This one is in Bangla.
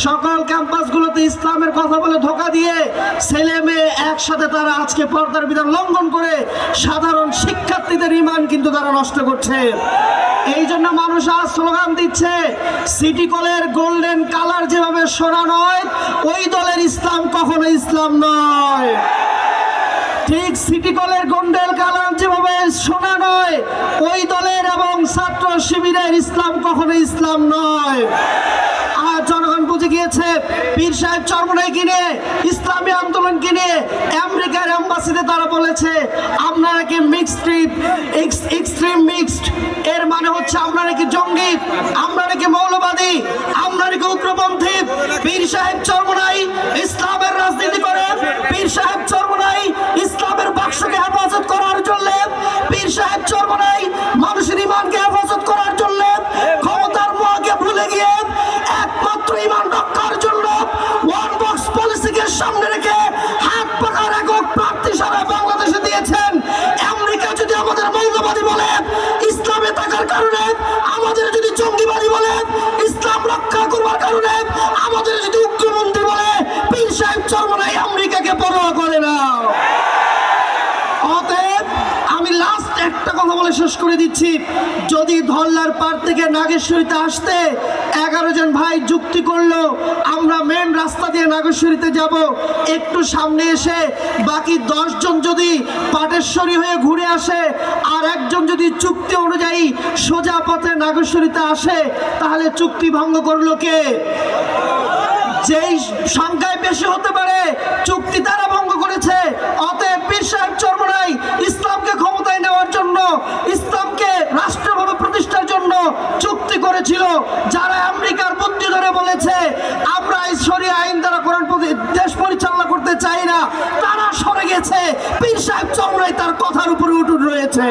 সকল ক্যাম্পাসগুলোতে ইসলামের কথা বলে ধোঁকা দিয়ে ছেলে মেয়ে একসাথে তারা আজকে পর্দার বিধান লঙ্ঘন করে সাধারণ শিক্ষার্থীদের ঈমান কিন্তু তারা নষ্ট করছে। এই জন্য মানুষ আজ স্লোগান দিচ্ছে, সিটি কলের গোল্ডেন কালার যেভাবে সোনা নয়, ওই দলের ইসলাম কখনো ইসলাম নয়। ঠিক সিটি কলের গোল্ডেন কালার যেভাবে সোনা নয়, ওই দলের এবং ছাত্র শিবিরের ইসলাম কখনো ইসলাম নয়। আর জনগণ বুঝে গিয়েছে, পীর সাহেব চরমনাই কিনে ইসলামী আন্দোলন কিনে আমেরিকার এম্বাসিতে তারা বলেছে আমরা নাকি মিক্সড এক্সট্রিম মিক্সড, এর মানে হচ্ছে আমরা নাকি জঙ্গি, আমরা নাকি মৌলবাদী, আমরা নাকি উগ্রপন্থী। পীর সাহেব চরমনাই ইসলামের রাজনীতি করে, পীর সাহেব চরমনাই ইসলামের বাক্সকে হেফাজত করার জন্য, পীর সাহেব চরমনাই মানুষের ঈমানকে হেফাজত করার জন্য, ক্ষমতার মোহকে ভুলে গিয়ে একমাত্র ঈমান রক্ষার জন্য ওয়ান বক্স পলিসিকে সামনে রেখে হাত পাকার একক প্রার্থী হিসাবে বাংলাদেশে দিয়েছেন। আমেরিকা যদি আমাদের মৌলবাদী বলে ইসলামে থাকার কারণে, আমাদের যদি জঙ্গিবাদী বলে ইসলাম রক্ষা করবার কারণে, আমাদের যদি উগ্রপন্থী বলে, পীর সাহেব চরমনাই আমেরিকাকে পরোয়া করে না। অতএব আমি লাস্ট একটা কথা বলে শেষ করে দিচ্ছি, যদি ধল্লার পার থেকে নাগেশ্বরীতে আসতে 11 জন ভাই যুক্তি করলো আমরা মেন রাস্তা দিয়ে নাগেশ্বরীতে যাব, একটু সামনে এসে বাকি 10 জন যদি পাটেশ্বরী হয়ে ঘুরে আসে আর একজন যদি চুক্তি অনুযায়ী সোজা পথে নাগেশ্বরীতে আসে, তাহলে চুক্তি ভঙ্গ করলো কে? যেই সংখ্যায় বেশি হতে পারে চুক্তি তারা ভঙ্গ করেছে। অতএব পীর সাহেব চরমনাই ইসলামকে ক্ষমতায় নেওয়ার জন্য, ইসলামকে রাষ্ট্রভাবে প্রতিষ্ঠার জন্য চুক্তি করেছিল। যারা আমেরিকার বুদ্ধি ধরে বলেছে আমরা এই শরিয়া আইন দ্বারা কোরআন দেশ পরিচালনা করতে চাই না, তারা সরে গেছে। পীর সাহেব চরমনাই তার কথার উপরে উঠে রয়েছে।